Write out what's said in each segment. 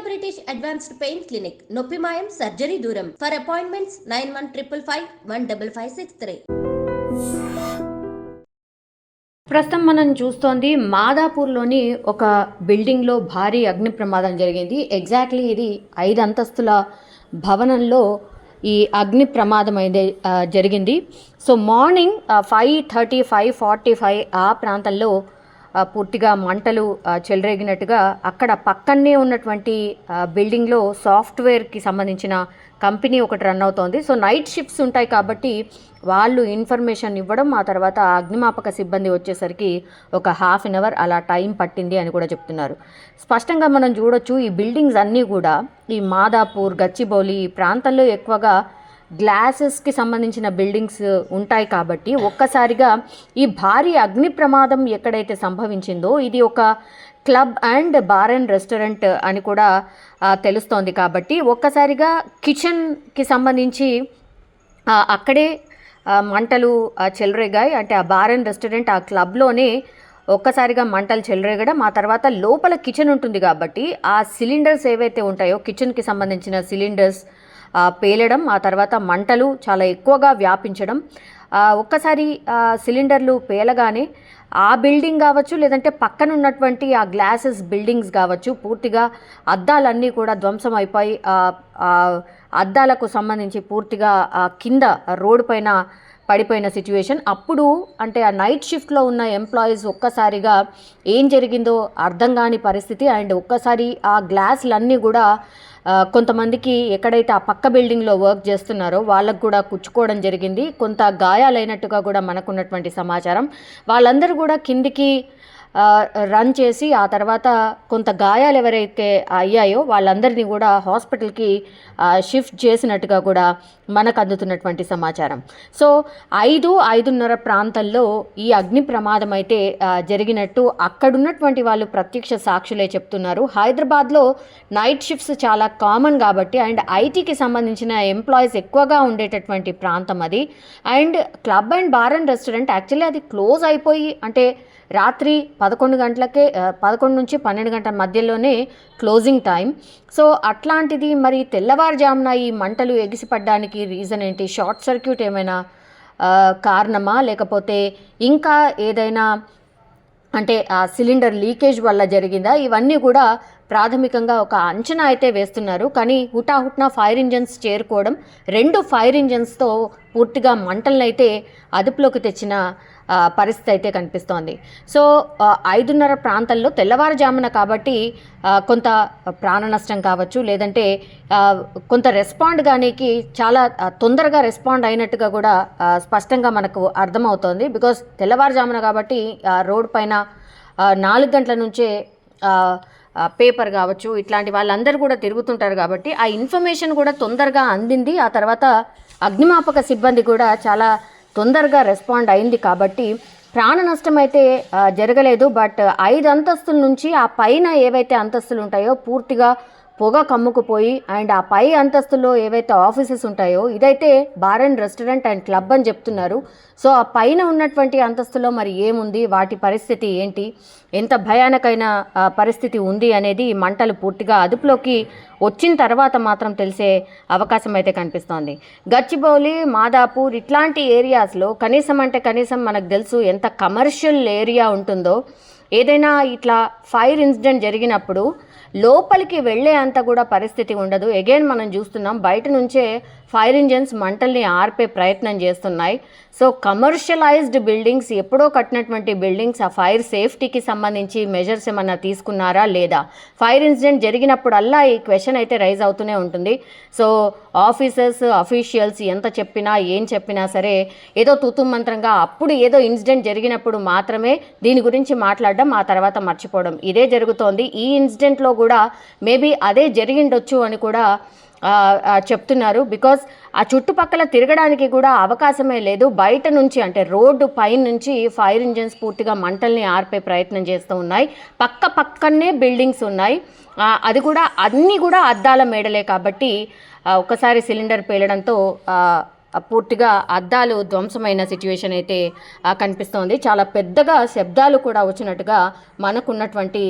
British advanced pain clinic, నొప్పి మాయం, surgery దూరం. For appointments 9155515563. ప్రస్తుతం మనం చూస్తోంది మాదాపూర్లోని ఒక బిల్డింగ్లో భారీ అగ్ని ప్రమాదం జరిగింది. ఎగ్జాక్ట్లీ ఇది 5 అంతస్తుల భవనంలో ఈ అగ్ని ప్రమాదం అయితే జరిగింది. సో మార్నింగ్ 5:30, 5:45 ఆ ప్రాంతంలో పూర్తిగా మంటలు చెలరేగినట్టుగా అక్కడ పక్కనే ఉన్నటువంటి బిల్డింగ్లో సాఫ్ట్వేర్కి సంబంధించిన కంపెనీ ఒకటి రన్ అవుతోంది. సో నైట్ షిఫ్ట్స్ ఉంటాయి కాబట్టి వాళ్ళు ఇన్ఫర్మేషన్ ఇవ్వడం, ఆ తర్వాత అగ్నిమాపక సిబ్బంది వచ్చేసరికి ఒక ½ అన్ అవర్ అలా టైం పట్టింది అని కూడా చెప్తున్నారు. స్పష్టంగా మనం చూడొచ్చు ఈ బిల్డింగ్స్ అన్నీ కూడా ఈ మాదాపూర్, గచ్చిబౌలి ఈ ప్రాంతంలో ఎక్కువగా గ్లాసెస్కి సంబంధించిన బిల్డింగ్స్ ఉంటాయి కాబట్టి ఒక్కసారిగా ఈ భారీ అగ్ని ప్రమాదం ఎక్కడైతే సంభవించిందో ఇది ఒక club and bar and restaurant అని కూడా తెలుస్తోంది. కాబట్టి ఒక్కసారిగా కిచెన్కి సంబంధించి అక్కడే మంటలు చెలరేగాయి. అంటే ఆ బార్ అండ్ రెస్టారెంట్ ఆ క్లబ్లోనే ఒక్కసారిగా మంటలు చెలరేగడం, ఆ తర్వాత లోపల కిచెన్ ఉంటుంది కాబట్టి ఆ సిలిండర్స్ ఏవైతే ఉంటాయో కిచెన్కి సంబంధించిన సిలిండర్స్ పేలడం, ఆ తర్వాత మంటలు చాలా ఎక్కువగా వ్యాపించడం. ఒక్కసారి సిలిండర్లు పేలగానే ఆ బిల్డింగ్ కావచ్చు, లేదంటే పక్కన ఉన్నటువంటి ఆ గ్లాసెస్ బిల్డింగ్స్ కావచ్చు, పూర్తిగా అద్దాలన్నీ కూడా ధ్వంసం అయిపోయి అద్దాలకు సంబంధించి పూర్తిగా కింద రోడ్డు పైన పడిపోయిన సిచ్యువేషన్. అప్పుడు అంటే ఆ నైట్ షిఫ్ట్లో ఉన్న ఎంప్లాయీస్ ఒక్కసారిగా ఏం జరిగిందో అర్థం కాని పరిస్థితి. అండ్ ఒక్కసారి ఆ గ్లాసులన్నీ కూడా కొంతమందికి ఎక్కడైతే ఆ పక్క బిల్డింగ్లో వర్క్ చేస్తున్నారో వాళ్ళకు కూడా కుచ్చుకోవడం జరిగింది. కొంత గాయాలైనట్టుగా కూడా మనకున్నటువంటి సమాచారం. వాళ్ళందరూ కూడా కిందికి రన్ చేసి ఆ తర్వాత కొంత గాయాలు ఎవరైతే అయ్యాయో వాళ్ళందరినీ కూడా హాస్పిటల్కి షిఫ్ట్ చేసినట్టుగా కూడా మనకు అందుతున్నటువంటి సమాచారం. సో 5-5:30 ప్రాంతంలో ఈ అగ్ని ప్రమాదం అయితే జరిగినట్టు అక్కడున్నటువంటి వాళ్ళు ప్రత్యక్ష సాక్షులే చెప్తున్నారు. హైదరాబాద్లో నైట్ షిఫ్ట్స్ చాలా కామన్ కాబట్టి అండ్ ఐటీకి సంబంధించిన ఎంప్లాయీస్ ఎక్కువగా ఉండేటటువంటి ప్రాంతం అది. And club and bar and restaurant actually అది క్లోజ్ అయిపోయి అంటే రాత్రి 11 గంటలకే 11 నుంచి 12 గంటల మధ్యలోనే క్లోజింగ్ టైం. సో అట్లాంటిది మరి తెల్లవారుజామున ఈ మంటలు ఎగిసిపడ్డానికి రీజన్ ఏంటి? షార్ట్ సర్క్యూట్ ఏమైనా కారణమా, లేకపోతే ఇంకా ఏదైనా అంటే ఆ సిలిండర్ లీకేజ్ వల్ల జరిగిందా? ఇవన్నీ కూడా ప్రాథమికంగా ఒక అంచనా అయితే వేస్తున్నారు. కానీ హుటాహుట్న ఫైర్ ఇంజన్స్ చేరుకోవడం, 2 ఫైర్ ఇంజన్స్తో పూర్తిగా మంటలను అయితే అదుపులోకి తెచ్చిన పరిస్థితి అయితే కనిపిస్తోంది. సో 5:30 ప్రాంతంలో తెల్లవారుజామున కాబట్టి కొంత ప్రాణ నష్టం కావచ్చు, లేదంటే కొంత రెస్పాండ్ గానికి చాలా తొందరగా రెస్పాండ్ అయినట్టుగా కూడా స్పష్టంగా మనకు అర్థమవుతోంది. బికాస్ తెల్లవారుజామున కాబట్టి రోడ్ పైన 4 గంటల నుంచే పేపర్ కావచ్చు ఇట్లాంటి వాళ్ళందరూ కూడా తిరుగుతుంటారు కాబట్టి ఆ ఇన్ఫర్మేషన్ కూడా తొందరగా అందింది. ఆ తర్వాత అగ్నిమాపక సిబ్బంది కూడా చాలా తొందరగా రెస్పాండ్ అయింది కాబట్టి ప్రాణ నష్టం అయితే జరగలేదు. బట్ 5 అంతస్తుల నుంచి ఆ పైన ఏవైతే అంతస్తులు ఉంటాయో పూర్తిగా పొగ కమ్ముకుపోయి అండ్ ఆ పై అంతస్తులో ఏవైతే ఆఫీసెస్ ఉంటాయో ఇదైతే bar and restaurant and club అని చెప్తున్నారు. సో ఆ పైన ఉన్నటువంటి అంతస్తులో మరి ఏముంది, వాటి పరిస్థితి ఏంటి, ఎంత భయానకమైన పరిస్థితి ఉంది అనేది మంటలు పూర్తిగా అదుపులోకి వచ్చిన తర్వాత మాత్రం తెలిసే అవకాశం అయితే కనిపిస్తోంది. గచ్చిబౌలి, మాదాపూర్ ఇట్లాంటి ఏరియాస్లో కనీసం మనకు తెలుసు ఎంత కమర్షియల్ ఏరియా ఉంటుందో. ఏదైనా ఇట్లా ఫైర్ ఇన్సిడెంట్ జరిగినప్పుడు లోపలికి వెళ్ళే అంత కూడా పరిస్థితి ఉండదు. అగైన్ మనం చూస్తున్నాం బయట నుంచే ఫైర్ ఇంజన్స్ మంటల్ని ఆర్పే ప్రయత్నం చేస్తున్నాయి. సో కమర్షియలైజ్డ్ బిల్డింగ్స్, ఎప్పుడో కట్టినటువంటి బిల్డింగ్స్, ఆ ఫైర్ సేఫ్టీకి సంబంధించి మెజర్స్ ఏమన్నా తీసుకున్నారా లేదా? ఫైర్ ఇన్సిడెంట్ జరిగినప్పుడల్లా ఈ క్వశ్చన్ అయితే రైజ్ అవుతూనే ఉంటుంది. సో ఆఫీసర్స్, అఫీషియల్స్ ఎంత చెప్పినా ఏం చెప్పినా సరే ఏదో తూతు మంత్రంగా అప్పుడు ఏదో ఇన్సిడెంట్ జరిగినప్పుడు మాత్రమే దీని గురించి మాట్లాడడం, ఆ తర్వాత మర్చిపోవడం ఇదే జరుగుతోంది. ఈ ఇన్సిడెంట్లో కూడా మేబీ అదే జరిగిండొచ్చు అని కూడా చెప్తున్నారు. బికాజ్ ఆ చుట్టుపక్కల తిరగడానికి కూడా అవకాశమే లేదు. బయట నుంచి అంటే రోడ్డు పైన నుంచి ఫైర్ ఇంజన్స్ పూర్తిగా మంటల్ని ఆర్పే ప్రయత్నం చేస్తూ ఉన్నాయి. పక్కనే బిల్డింగ్స్ ఉన్నాయి. అది కూడా అన్నీ కూడా అద్దాల మేడలే కాబట్టి ఒక్కసారి సిలిండర్ పేలడంతో పూర్తిగా అద్దాలు ధ్వంసమైన సిచ్యువేషన్ అయితే కనిపిస్తోంది. చాలా పెద్దగా శబ్దాలు కూడా వచ్చినట్టుగా మనకున్నటువంటి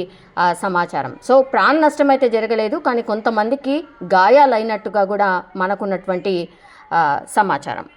సమాచారం. సో ప్రాణ నష్టం అయితే జరగలేదు, కానీ కొంతమందికి గాయాలైనట్టుగా కూడా మనకున్నటువంటి సమాచారం.